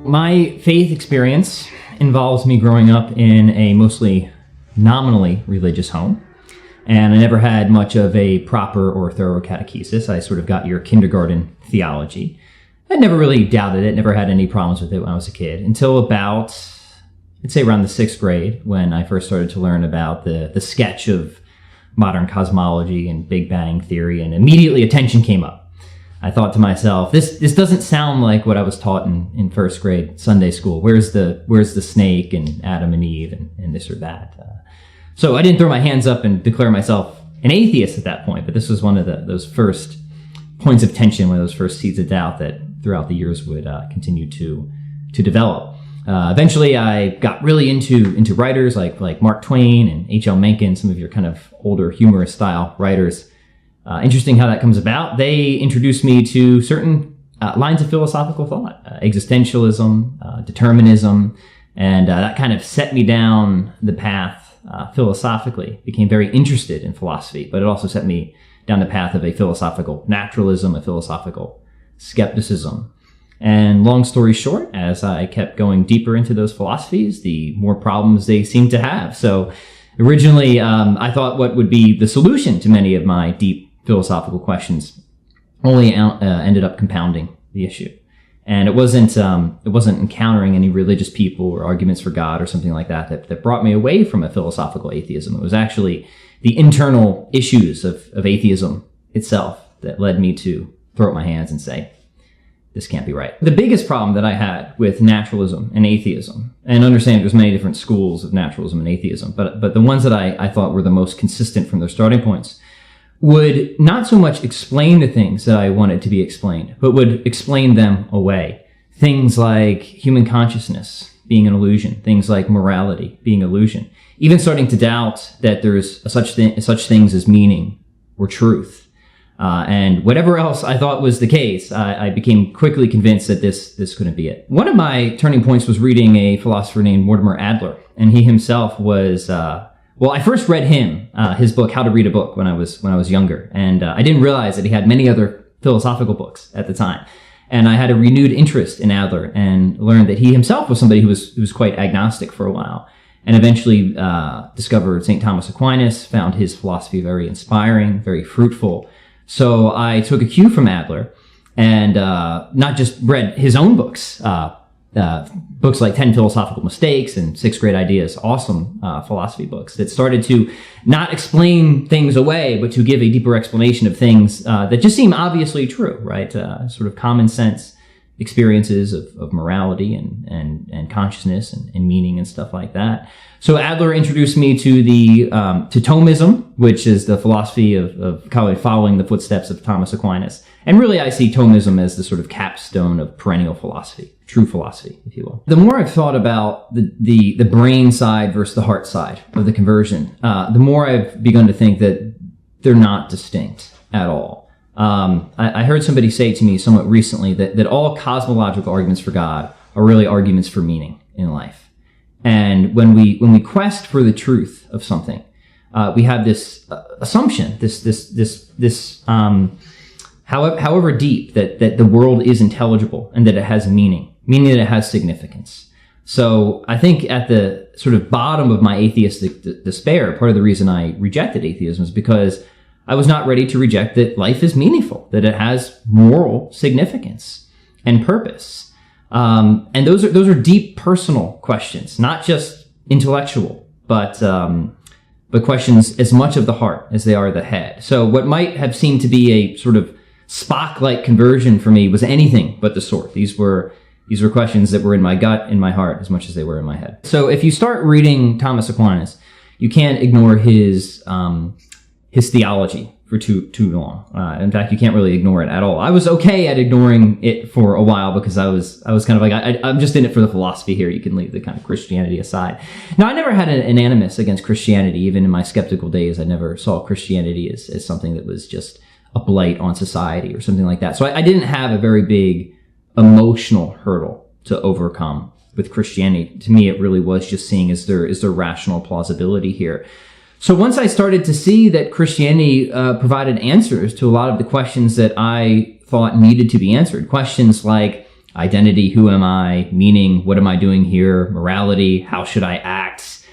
My faith experience involves me growing up in a mostly nominally religious home. And I never had much of a proper or thorough catechesis. I sort of got your kindergarten theology. I never really doubted it, never had any problems with it when I was a kid, until about, I'd say around the 6th grade, when I first started to learn about the sketch of modern cosmology and Big Bang theory, and immediately attention came up. I thought to myself, this doesn't sound like what I was taught in 1st grade Sunday school. Where's the snake and Adam and Eve and this or that? So I didn't throw my hands up and declare myself an atheist at that point, but this was one of those first points of tension, one of those first seeds of doubt that throughout the years would continue to develop. Eventually, I got really into writers like Mark Twain and H.L. Mencken, some of your kind of older humorist style writers. Interesting how that comes about. They introduced me to certain lines of philosophical thought, existentialism, determinism, and that kind of set me down the path philosophically. Became very interested in philosophy, but it also set me down the path of a philosophical naturalism, a philosophical skepticism. And long story short, as I kept going deeper into those philosophies, the more problems they seemed to have. So originally, I thought what would be the solution to many of my deep philosophical questions only ended up compounding the issue. And it wasn't encountering any religious people or arguments for God or something like that brought me away from a philosophical atheism. It was actually the internal issues of atheism itself that led me to throw up my hands and say, this can't be right. The biggest problem that I had with naturalism and atheism, and understand there's many different schools of naturalism and atheism, but the ones that I thought were the most consistent from their starting points would not so much explain the things that I wanted to be explained, but would explain them away. Things like human consciousness being an illusion, things like morality being illusion, even starting to doubt that there's such things as meaning or truth. And whatever else I thought was the case, I became quickly convinced that this couldn't be it. One of my turning points was reading a philosopher named Mortimer Adler, and he himself was, I first read his book, How to Read a Book, when I was younger, and I didn't realize that he had many other philosophical books at the time. And I had a renewed interest in Adler and learned that he himself was somebody who was quite agnostic for a while, and eventually discovered St. Thomas Aquinas, found his philosophy very inspiring, very fruitful. So I took a cue from Adler and not just read his own books, books like 10 Philosophical Mistakes and 6 Great Ideas, awesome philosophy books that started to not explain things away, but to give a deeper explanation of things that just seem obviously true, right? Sort of common sense experiences of morality and consciousness and meaning and stuff like that. So Adler introduced me to to Thomism, which is the philosophy of kind of following the footsteps of Thomas Aquinas. And really, I see Thomism as the sort of capstone of perennial philosophy, true philosophy, if you will. The more I've thought about the brain side versus the heart side of the conversion, the more I've begun to think that they're not distinct at all. I heard somebody say to me somewhat recently that all cosmological arguments for God are really arguments for meaning in life. And when we quest for the truth of something, we have this assumption, this however deep, that the world is intelligible and that it has meaning that it has significance. So I think at the sort of bottom of my atheistic despair, part of the reason I rejected atheism is because I was not ready to reject that life is meaningful, that it has moral significance and purpose. And those are deep personal questions, not just intellectual, but questions as much of the heart as they are the head. So what might have seemed to be a sort of Spock-like conversion for me was anything but the sort. These were questions that were in my gut, in my heart, as much as they were in my head. So if you start reading Thomas Aquinas, you can't ignore his theology for too long. In fact, you can't really ignore it at all. I was okay at ignoring it for a while because I was kind of like, I'm just in it for the philosophy here. You can leave the kind of Christianity aside. Now, I never had an animus against Christianity. Even in my skeptical days, I never saw Christianity as something that was just a blight on society or something like that. So I didn't have a very big emotional hurdle to overcome with Christianity. To me, it really was just seeing, is there rational plausibility here? So once I started to see that Christianity provided answers to a lot of the questions that I thought needed to be answered, questions like, identity, who am I, meaning, what am I doing here, morality, how should I act,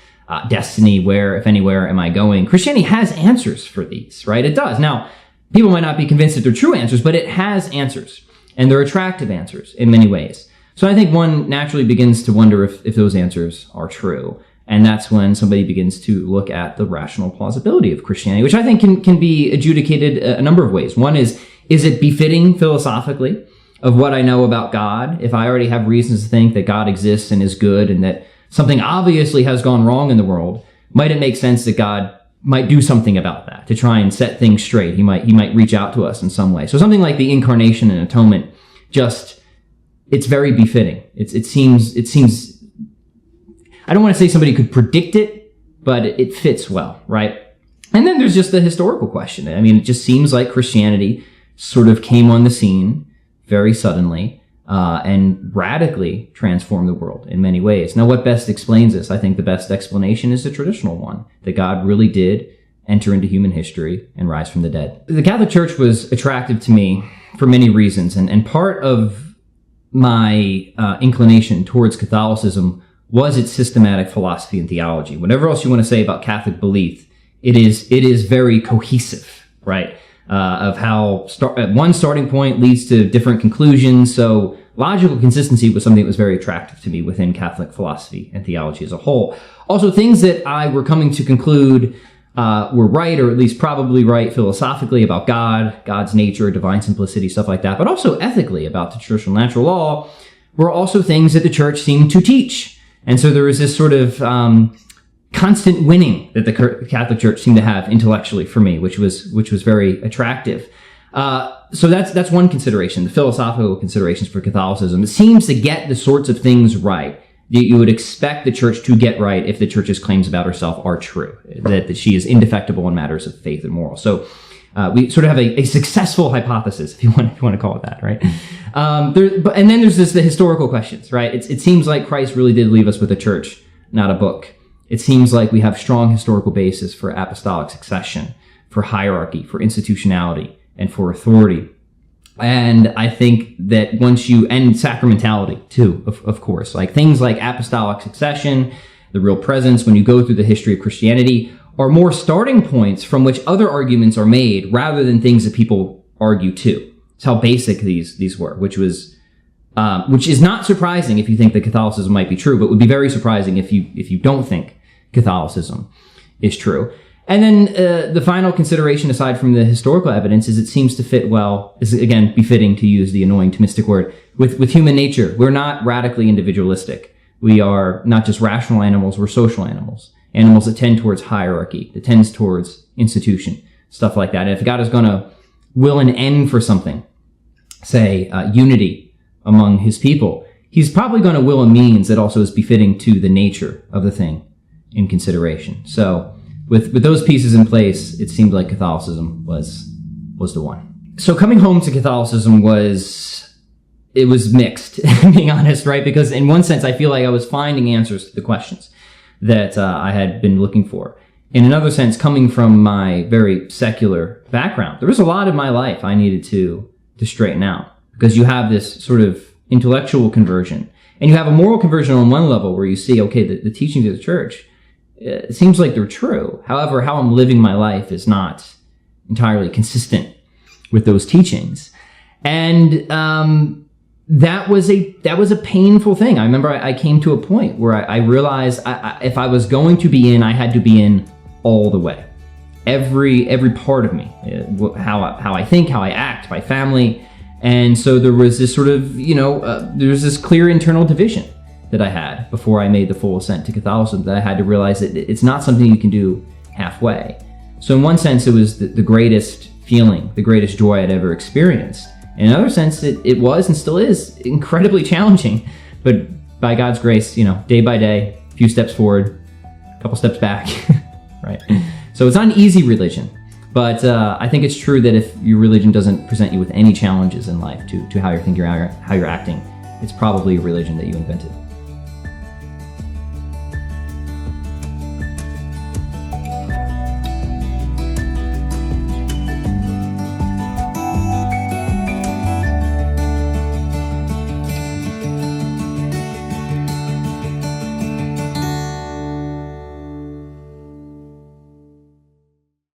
destiny, where, if anywhere, am I going? Christianity has answers for these, right? It does. Now, people might not be convinced that they're true answers, but it has answers, and they're attractive answers in many ways. So I think one naturally begins to wonder if those answers are true. And that's when somebody begins to look at the rational plausibility of Christianity, which I think can be adjudicated a number of ways. One is it befitting philosophically of what I know about God? If I already have reasons to think that God exists and is good and that something obviously has gone wrong in the world, might it make sense that God might do something about that to try and set things straight? He might reach out to us in some way. So something like the incarnation and atonement, it's very befitting. It seems, I don't want to say somebody could predict it, but it fits well, right? And then there's just the historical question. I mean, it just seems like Christianity sort of came on the scene very suddenly and radically transformed the world in many ways. Now, what best explains this? I think the best explanation is the traditional one, that God really did enter into human history and rise from the dead. The Catholic Church was attractive to me for many reasons, and part of my inclination towards Catholicism was its systematic philosophy and theology. Whatever else you want to say about Catholic belief, it is very cohesive, right? Of how one starting point leads to different conclusions. So logical consistency was something that was very attractive to me within Catholic philosophy and theology as a whole. Also, things that I were coming to conclude were right, or at least probably right philosophically about God, God's nature, divine simplicity, stuff like that, but also ethically about the traditional natural law, were also things that the church seemed to teach. And so there was this sort of constant winning that the Catholic Church seemed to have intellectually for me, which was very attractive. So that's one consideration, the philosophical considerations for Catholicism. It seems to get the sorts of things right that you would expect the church to get right if the church's claims about herself are true, that she is indefectible in matters of faith and moral. So we sort of have a successful hypothesis, if you want to call it that, right? And then there's the historical questions, right? It seems like Christ really did leave us with a church, not a book. It seems like we have strong historical basis for apostolic succession, for hierarchy, for institutionality, and for authority. And I think that and sacramentality too, of course, like things like apostolic succession, the real presence, when you go through the history of Christianity, are more starting points from which other arguments are made rather than things that people argue too. It's how basic these were, which is not surprising if you think that Catholicism might be true, but would be very surprising if you don't think Catholicism is true. And then the final consideration, aside from the historical evidence, is it seems to fit well, is again befitting to use the annoying Thomistic word, with human nature. We're not radically individualistic. We are not just rational animals, we're social animals. Animals that tend towards hierarchy, that tends towards institution, stuff like that. And if God is going to will an end for something, say unity among his people, he's probably going to will a means that also is befitting to the nature of the thing in consideration. So with those pieces in place, it seemed like Catholicism was the one. So coming home to Catholicism was mixed, being honest, right? Because in one sense, I feel like I was finding answers to the questions that I had been looking for. In another sense, coming from my very secular background, there was a lot in my life I needed to straighten out, because you have this sort of intellectual conversion, and you have a moral conversion on one level where you see, okay, the teachings of the church, it seems like they're true. However, how I'm living my life is not entirely consistent with those teachings. And that was a painful thing. I remember I came to a point where I realized if I was going to be in, I had to be in all the way. Every part of me, how I think, how I act, my family. And so there was this sort of, there was this clear internal division that I had before I made the full ascent to Catholicism, that I had to realize that it's not something you can do halfway. So in one sense, it was the greatest feeling, the greatest joy I'd ever experienced. In another sense, it was and still is incredibly challenging. But by God's grace, day by day, a few steps forward, a couple steps back, right? So it's not an easy religion. But I think it's true that if your religion doesn't present you with any challenges in life to how you're thinking, how you're acting, it's probably a religion that you invented.